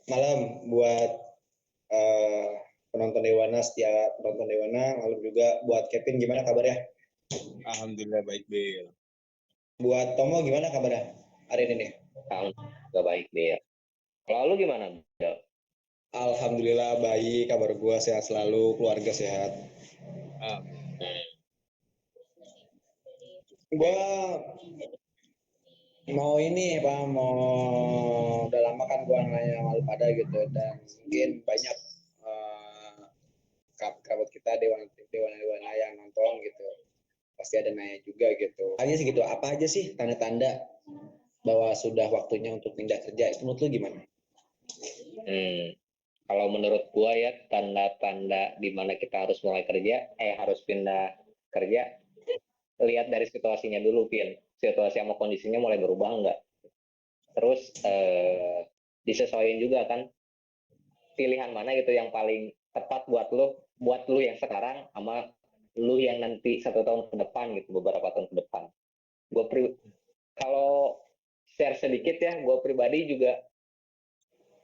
Malam buat eh, penonton Dewana, setia penonton Dewana. Malam juga buat Kevin, gimana kabarnya? Alhamdulillah baik, Bil. Buat Tomo gimana kabarnya hari ini nih? Alhamdulillah baik, Bil. Kalau lu gimana, Bil? Alhamdulillah baik, kabar gua sehat selalu, keluarga sehat. Amin. Gua mau ini mau udah lama kan gua nanya sama lu pada gitu, dan mungkin banyak kerabat kita dewana yang nonton gitu, pasti ada nanya juga gitu. Hanya segitu, apa aja sih tanda-tanda bahwa sudah waktunya untuk pindah kerja? Itu menurut lu gimana? Kalau menurut gua ya, tanda-tanda di mana kita harus mulai kerja, harus pindah kerja, lihat dari situasinya dulu, Pin. Situasi sama kondisinya mulai berubah enggak? Terus disesuaikan juga kan, pilihan mana gitu yang paling tepat buat lu yang sekarang sama lu yang nanti 1 tahun ke depan gitu, beberapa tahun ke depan. Kalau share sedikit ya, gue pribadi juga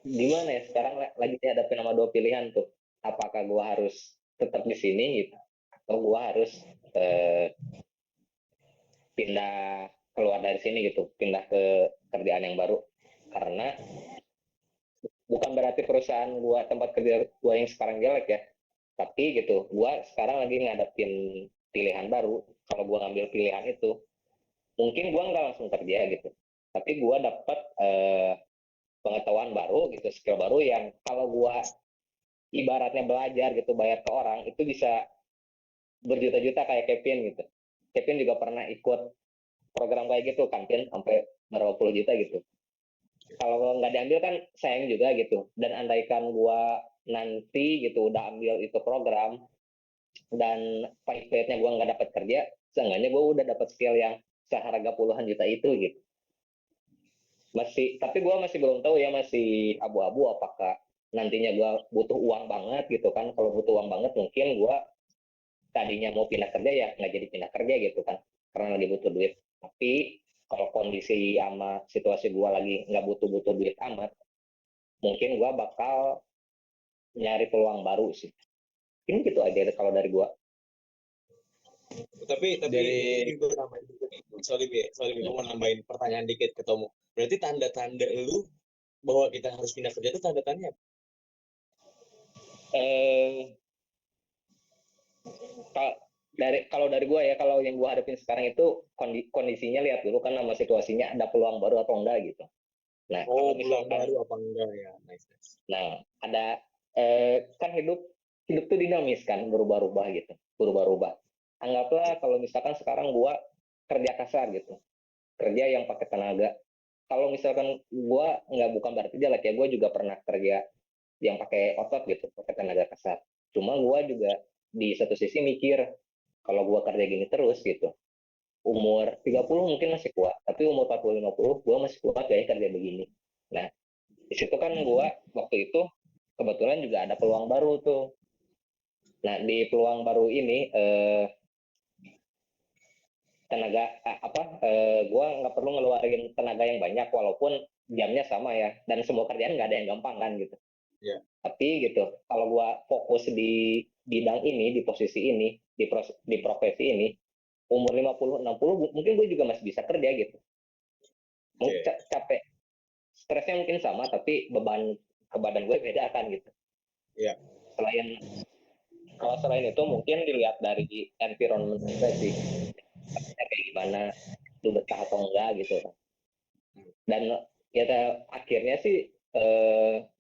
gimana ya, sekarang lagi dihadapin sama 2 pilihan tuh. Apakah gue harus tetap di sini gitu, atau gue harus pindah keluar dari sini gitu, pindah ke kerjaan yang baru. Karena bukan berarti perusahaan gue, tempat kerja gue yang sekarang jelek ya, tapi gitu, gue sekarang lagi ngadepin pilihan baru. Kalau gue ngambil pilihan itu, mungkin gue nggak langsung kerja gitu, tapi gue dapat pengetahuan baru gitu, skill baru yang kalau gue ibaratnya belajar gitu, bayar ke orang, itu bisa berjuta-juta kayak Kevin gitu. Kevin juga pernah ikut program kayak gitu kan, Kevin, sampai berapa puluh juta gitu. Kalau nggak diambil kan sayang juga gitu. Dan andaikan gue nanti gitu udah ambil itu program dan pahit-pahitnya gue nggak dapat kerja, seenggaknya gue udah dapat skill yang seharga puluhan juta itu gitu. Tapi gue masih belum tahu ya, masih abu-abu apakah nantinya gue butuh uang banget gitu kan. Kalau butuh uang banget, mungkin gue tadinya mau pindah kerja ya nggak jadi pindah kerja gitu kan, karena lagi butuh duit. Tapi kalau kondisi sama situasi gue lagi nggak butuh duit amat, mungkin gue bakal nyari peluang baru sih. Ini gitu aja kalau dari gue. Tapi dari gue nambahin dikit. Sorry, gue mau nambahin pertanyaan dikit ke Tomo. Berarti tanda-tanda lu bahwa kita harus pindah kerja itu tanda-tandanya apa? Kalau dari gue ya, kalau yang gue hadapin sekarang itu kondisinya, lihat dulu kan sama situasinya, ada peluang baru atau enggak gitu. Nah, kalau peluang baru apa enggak ya? Nice. Nah, ada kan hidup tuh dinamis kan, berubah-ubah gitu, berubah-ubah. Anggaplah kalau misalkan sekarang gue kerja kasar gitu, kerja yang pakai tenaga. Kalau misalkan gue bukan berarti jelek ya, gue juga pernah kerja yang pakai otot gitu, pakai tenaga kasar. Cuma gue juga di satu sisi mikir, kalau gue kerja gini terus gitu, umur 30 mungkin masih kuat, tapi umur 40-50 gue masih kuat ya kerja begini. Nah, di situ kan gue waktu itu kebetulan juga ada peluang baru tuh. Nah, di peluang baru ini gue nggak perlu ngeluarin tenaga yang banyak, walaupun jamnya sama ya, dan semua kerjaan nggak ada yang gampang kan gitu. Yeah. Tapi gitu, kalau gue fokus di bidang ini, di posisi ini, di profesi ini, umur 50-60 mungkin gue juga masih bisa kerja gitu. Mungkin capek, stresnya mungkin sama, tapi beban ke badan gue beda kan gitu. Iya. Selain itu mungkin dilihat dari environment juga sih, kayak gimana, lu betah atau enggak gitu. Dan ya akhirnya sih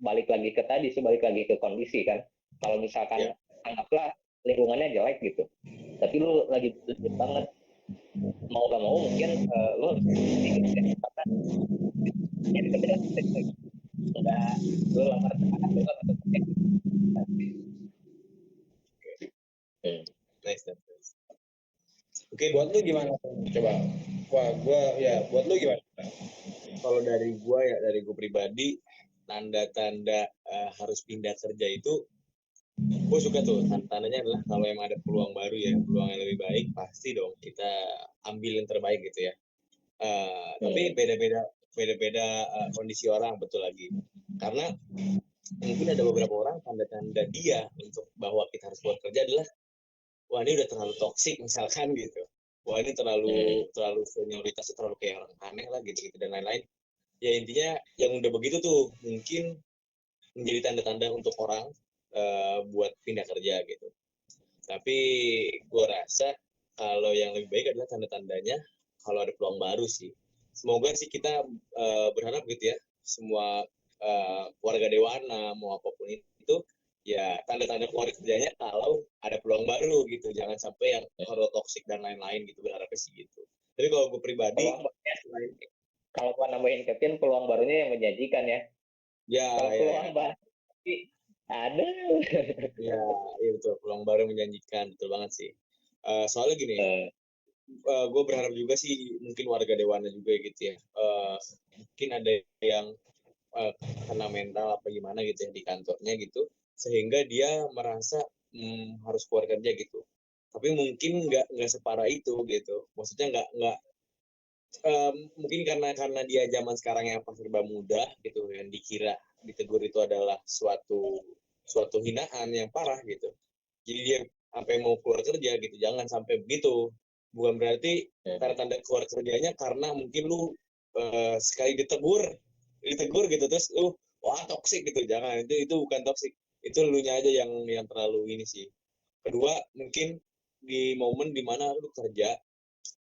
balik lagi ke kondisi kan. Kalau misalkan anggaplah lingkungannya jelek gitu, tapi lu lagi butuh banget, mau gak mau mungkin lu harus karena nyari kerja enggak lu lamar atau kerja. Nice. Oke, buat lu gimana? Coba. Buat lu gimana? Kalau dari gue pribadi, tanda-tanda harus pindah kerja itu, gue suka tuh tandanya adalah kalau emang ada peluang baru ya, peluang yang lebih baik, pasti dong kita ambil yang terbaik gitu ya. Tapi beda-beda beda-beda kondisi orang, betul lagi. Karena mungkin ada beberapa orang tanda-tanda dia untuk bahwa kita harus keluar kerja adalah, wah ini udah terlalu toksik misalkan gitu. Wah ini terlalu senioritasnya terlalu kayak orang aneh lah gitu-gitu dan lain-lain. Ya intinya yang udah begitu tuh mungkin menjadi tanda-tanda untuk orang buat pindah kerja gitu. Tapi gue rasa kalau yang lebih baik adalah tanda-tandanya kalau ada peluang baru sih. Semoga sih kita berharap gitu ya, semua warga Dewana mau apapun itu ya tanda-tanda keluar kerjanya kalau ada peluang baru gitu. Jangan sampai yang kalau toksik dan lain-lain gitu, berharapnya sih gitu. Tapi kalau gue pribadi, kalau gua nambahin Kevin, peluang barunya yang menjanjikan ya. ya Kalau ya, peluang baru ada. ya, ya betul, peluang baru menjanjikan, betul banget sih. Soalnya gini, gue berharap juga sih mungkin warga Dewana juga gitu ya. Mungkin ada yang kena mental apa gimana gitu ya di kantornya gitu, sehingga dia merasa harus keluar kerja gitu. Tapi mungkin nggak separah itu gitu. Maksudnya nggak mungkin karena dia zaman sekarang yang serba mudah gitu, yang dikira ditegur itu adalah suatu hinaan yang parah gitu. Jadi dia sampai mau keluar kerja gitu, jangan sampai begitu. Bukan berarti tanda-tanda keluar kerjanya karena mungkin lu sekali ditegur gitu terus lu wah toksik gitu, jangan, itu bukan toksik, itu lu nya aja yang terlalu ini sih. Kedua mungkin di momen dimana lu kerja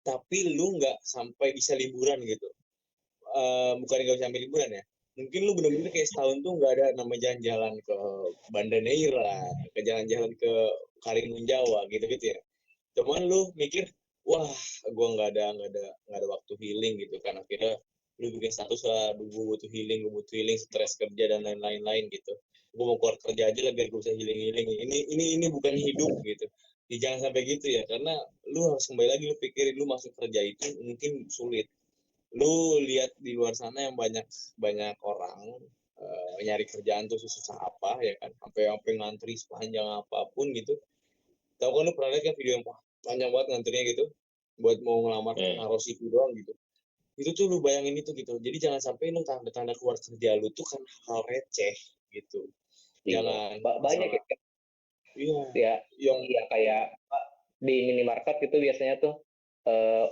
tapi lu nggak sampai bisa liburan gitu, bukan nggak bisa sampai liburan ya, mungkin lu bener-bener kayak setahun tuh nggak ada nama jalan-jalan ke Banda Neira, ke jalan-jalan ke Karimun Jawa gitu-gitu ya. Cuman lu mikir, wah gue nggak ada waktu healing gitu kan, akhirnya lu bikin status lah, gue butuh healing, stres kerja dan lain-lain gitu. Gue mau keluar kerja aja lah biar gue bisa healing. Ini bukan hidup gitu. Ya, jangan sampai gitu ya, karena lu harus kembali lagi lu pikirin, lu masuk kerja itu mungkin sulit. Lu lihat di luar sana yang banyak banyak orang nyari kerjaan tuh susah apa ya kan, sampai ngantri sepanjang apapun gitu. Tahu kan lu pernah lihat kan video yang panjang banget ngantrinya gitu buat mau ngelamar naruh CV doang gitu. Itu tuh lu bayangin itu gitu. Jadi jangan sampai lu tanda-tanda keluar kerja lu tuh kan hal receh gitu. Jangan banyak ya. Iya. Ya kayak di minimarket itu biasanya tuh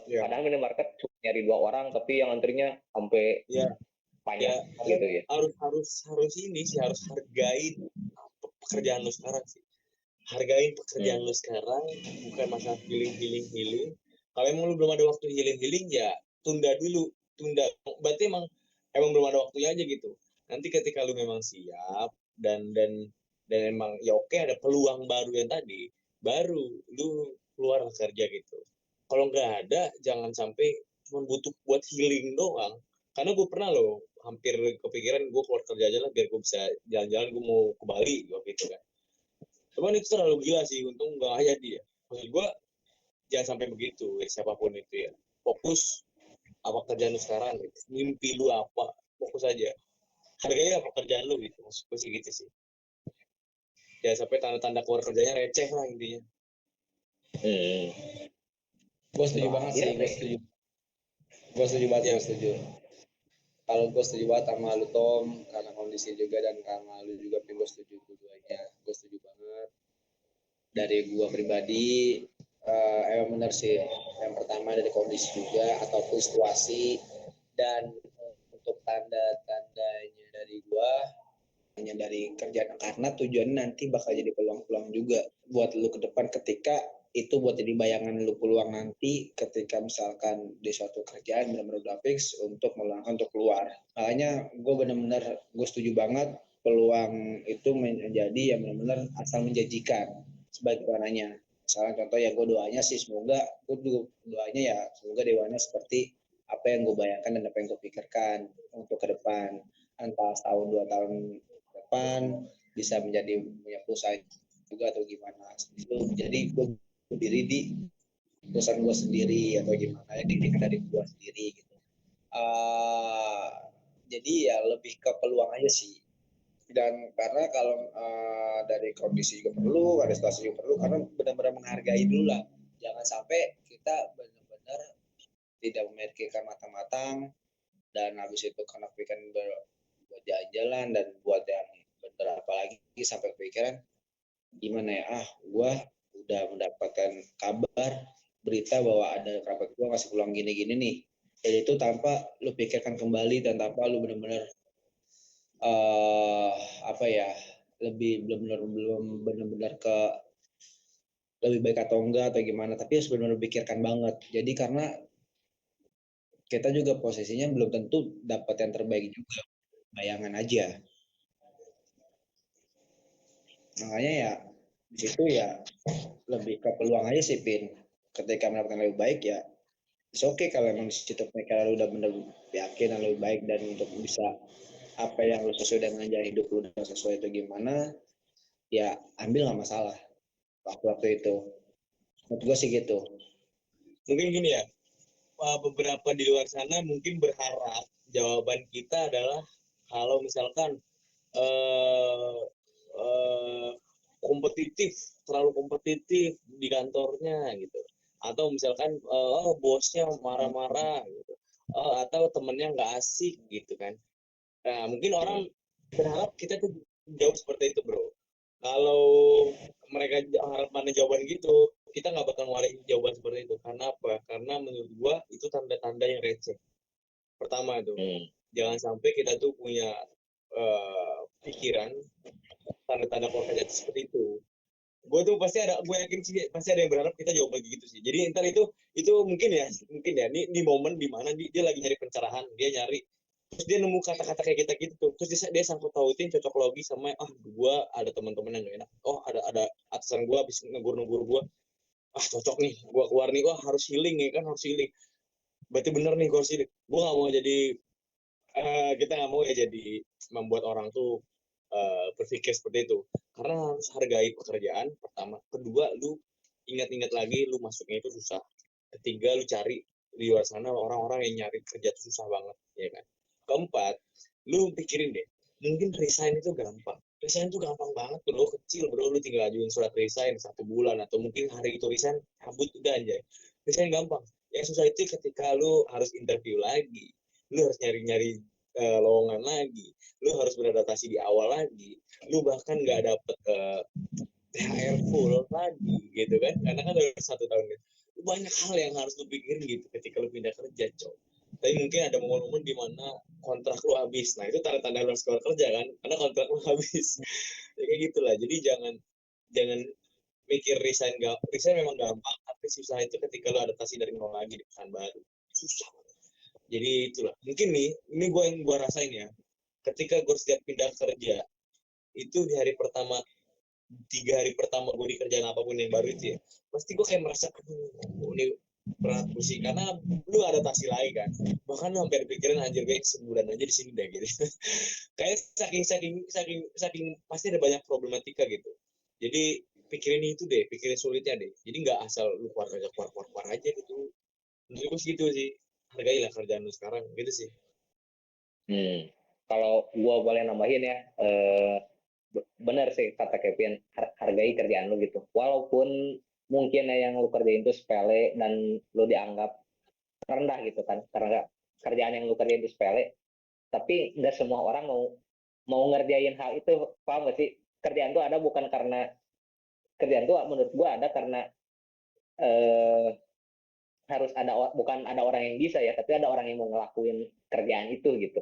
kadang minimarket cuma nyari 2 orang tapi yang antrinya sampai banyak gitu ya. Harus ini sih, harus hargain pekerjaan lu sekarang sih. Hargain pekerjaan lu sekarang, bukan masalah healing. Kalau emang lu belum ada waktu healing ya tunda dulu. Berarti emang belum ada waktunya aja gitu. Nanti ketika lu memang siap dan emang ya oke ada peluang baru yang tadi, baru lu keluar kerja gitu. Kalau nggak ada, jangan sampai cuma butuh buat healing doang. Karena gue pernah loh, hampir kepikiran gue keluar kerja aja lah biar gue bisa jalan-jalan, gue mau ke Bali gitu kan. Cuman itu terlalu gila sih, untung nggak jadi ya. Maksud gue jangan sampai begitu ya, siapapun itu ya. Fokus apa kerjaan lu sekarang gitu. Mimpi lu apa, fokus aja. Harganya apa kerjaan lu gitu, maksud gue sih gitu sih. Jangan sampai tanda-tanda keluar kerjanya receh lah intinya. Gue setuju banget sih, gue setuju banget. Kalau gue setuju banget sama lu Tom, karena kondisi juga dan karena lu juga, gue setuju keduanya. Gue setuju banget. Dari gue pribadi, emang benar sih. Yang pertama dari kondisi juga ataupun situasi, dan untuk tanda-tandanya dari gue hanya dari kerjaan, karena tujuannya nanti bakal jadi peluang-peluang juga buat lu ke depan, ketika itu buat jadi bayangan lu peluang nanti ketika misalkan di suatu kerjaan benar-benar udah fix untuk melangkah untuk keluar. Makanya gue benar-benar gue setuju banget, peluang itu menjadi yang benar-benar asal menjanjikan sebagai warnanya. Misalnya contoh ya, gue doanya sih semoga, doanya ya semoga Dewana seperti apa yang gue bayangkan dan apa yang gue pikirkan untuk ke depan, entah setahun 2 tahun depan bisa menjadi punya perusahaan juga atau gimana. Itu jadi gue berdiri di perusahaan gue sendiri atau gimana ya, dirikan dari gue sendiri gitu. Jadi ya lebih ke peluang aja sih. Dan karena kalau dari kondisi juga perlu, ada situasi juga perlu, karena benar-benar menghargai dulu lah. Jangan sampai kita benar-benar tidak memikirkan matang-matang, dan habis itu karena pikiran buat jalan-jalan dan buat yang bener, apalagi sampai pikiran gimana ya, gue udah mendapatkan kabar berita bahwa ada kerabat gue ngasih peluang gini-gini nih, dan itu tanpa lu pikirkan kembali dan tanpa lu benar-benar apa ya, belum benar-benar ke lebih baik atau enggak atau gimana, tapi harus benar-benar pikirkan banget. Jadi karena kita juga posisinya belum tentu dapat yang terbaik juga, bayangan aja. Makanya ya di situ ya lebih ke peluang aja sih, Pin. Ketika mendapatkan lebih baik ya oke, kalau emang di situ mereka udah bener yakin yang lebih baik dan untuk bisa apa yang lu sesuai dengan jalan hidup lu udah sesuai itu gimana, ya ambil nggak masalah waktu itu. Menurut gue sih gitu. Mungkin gini ya, beberapa di luar sana mungkin berharap jawaban kita adalah kalau misalkan kompetitif, terlalu kompetitif di kantornya gitu, atau misalkan bosnya marah-marah gitu, atau temennya nggak asik gitu kan. Nah mungkin orang berharap kita tuh jauh seperti itu bro. Kalau mereka harapannya jawaban gitu, kita nggak bakal ngeluarin jawaban seperti itu. Karena apa? Karena menurut gua itu tanda-tanda yang receh. Pertama itu, jangan sampai kita tuh punya pikiran tanda-tanda korelasi seperti itu. Gue tuh gue yakin sih pasti ada yang berharap kita jawab lagi gitu sih. Jadi ntar itu mungkin ya ini momen di mana dia lagi nyari pencerahan, dia nyari terus dia nemu kata-kata kayak kita gitu tuh, terus dia sangkut pautin cocok logi sama gue ada teman-teman yang gak enak, ada atasan gue habis negur gue, cocok nih gue keluar nih, harus healing ya kan, harus healing, berarti bener nih gue harus healing. Gue gak mau jadi kita nggak mau ya jadi membuat orang tuh berpikir seperti itu, karena harus hargai pekerjaan pertama, kedua lu ingat-ingat lagi lu masuknya itu susah, ketiga lu cari di luar sana orang-orang yang nyari kerja itu susah banget ya kan, keempat lu pikirin deh, mungkin resign itu gampang, resign itu gampang banget bro, kecil bro, lu tinggal ajuin surat resign 1 bulan atau mungkin hari itu resign cabut udah aja, resign gampang. Yang susah itu ketika lu harus interview lagi, lu harus nyari-nyari lowongan lagi, lu harus beradaptasi di awal lagi, lu bahkan nggak dapet THR full lagi gitu kan, karena kan udah 1 tahun gitu. Banyak hal yang harus lu pikirin gitu ketika lu pindah kerja coy. Tapi mungkin ada momen-momen di mana kontrak lu habis, nah itu tanda-tanda lu harus keluar kerja kan, karena kontrak lu habis. Ya, kayak gitulah, jadi jangan mikir resign memang gampang, tapi susah itu ketika lu adaptasi dari nol lagi di perusahaan baru, susah. Jadi itulah mungkin nih, ini yang gue rasain ya, ketika gue setiap pindah kerja itu di hari pertama, 3 hari pertama gue di kerjaan apapun yang baru itu ya, pasti gue kayak merasa ini berat pusing, karena lu adaptasi lagi kan, bahkan lu hampir pikiran anjir kayak sebulan aja di sini deh gitu. Kayak saking pasti ada banyak problematika gitu, jadi pikirin itu deh, pikirin sulitnya deh, jadi nggak asal lu keluar aja gitu. Menurut gue gitu sih, hargailah kerjaan lu sekarang gitu sih. Kalau gue boleh nambahin ya, benar sih kata Kevin, hargai kerjaan lu gitu, walaupun mungkin yang lu kerjain itu sepele dan lu dianggap rendah gitu kan, karena kerjaan yang lu kerjain itu sepele, tapi nggak semua orang mau ngerjain hal itu, paham gak sih? Kerjaan tuh ada bukan karena kerjaan tuh menurut gue ada karena harus ada, bukan ada orang yang bisa ya, tapi ada orang yang mau ngelakuin kerjaan itu gitu.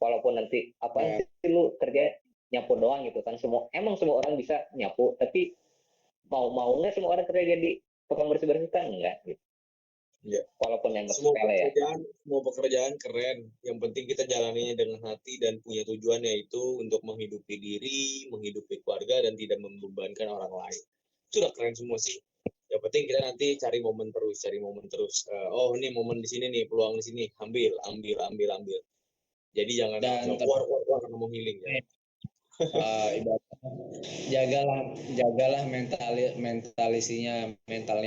Walaupun nanti apa sih lu kerja nyapu doang gitu kan, emang semua orang bisa nyapu, tapi mau nggak semua orang kerja jadi tukang bersih kan enggak gitu. Ya. Walaupun yang semua pekerjaan, semua pekerjaan keren, yang penting kita jalaninya dengan hati dan punya tujuan, yaitu untuk menghidupi diri, menghidupi keluarga, dan tidak membebankan orang lain. Itu udah keren semua sih. Yang penting kita nanti cari momen terus. Ini momen di sini nih, peluang di sini, ambil. Jadi jangan keluar karena mau healing ya. Jagalah mentalnya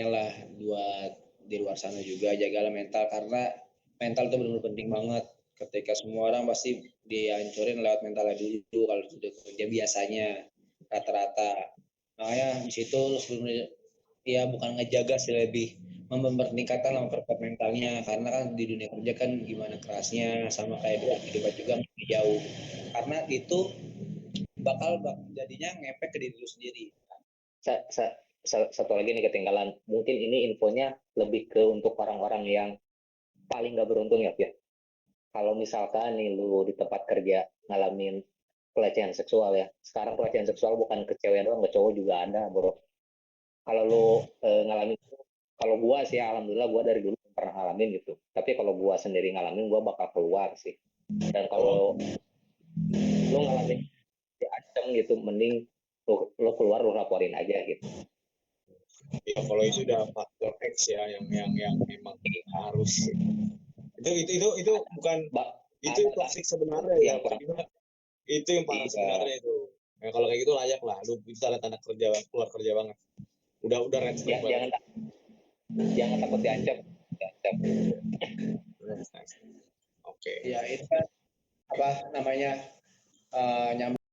lah buat di luar sana juga, jagalah mental, karena mental itu benar-benar penting banget. Ketika semua orang pasti dihancurin lewat mentalnya dulu kalau sudah kerja biasanya rata-rata. Makanya di situ sebenarnya ya bukan ngejaga sih, lebih peningkatan memperkuat mentalnya, karena kan di dunia kerja kan gimana kerasnya, sama kayak di kehidupan juga masih jauh, karena itu bakal jadinya ngefek ke diri lu sendiri. Satu lagi nih ketinggalan, mungkin ini infonya lebih ke untuk orang-orang yang paling nggak beruntung ya. Kalau misalkan nih lu di tempat kerja ngalamin pelecehan seksual ya, sekarang pelecehan seksual bukan ke cewek doang, ke cowok juga ada bro. Kalau lu ngalamin, kalau gua sih alhamdulillah gua dari dulu pernah ngalamin gitu, tapi kalau gua sendiri ngalamin gua bakal keluar sih. Dan kalau lu ngalamin diancam gitu, mending lu keluar, lu laporin aja gitu. Ya kalau itu udah faktor X ya, yang memang harus itu bukan itu toxic sebenarnya ya, itu yang parah sebenarnya itu. Nah, kalau kayak gitu layak lah, lu bisa lihat anak kerja, keluar kerja banget. Udah red flag banget. Jangan takut diancam. Oke. Ya itu kan apa namanya, nyambung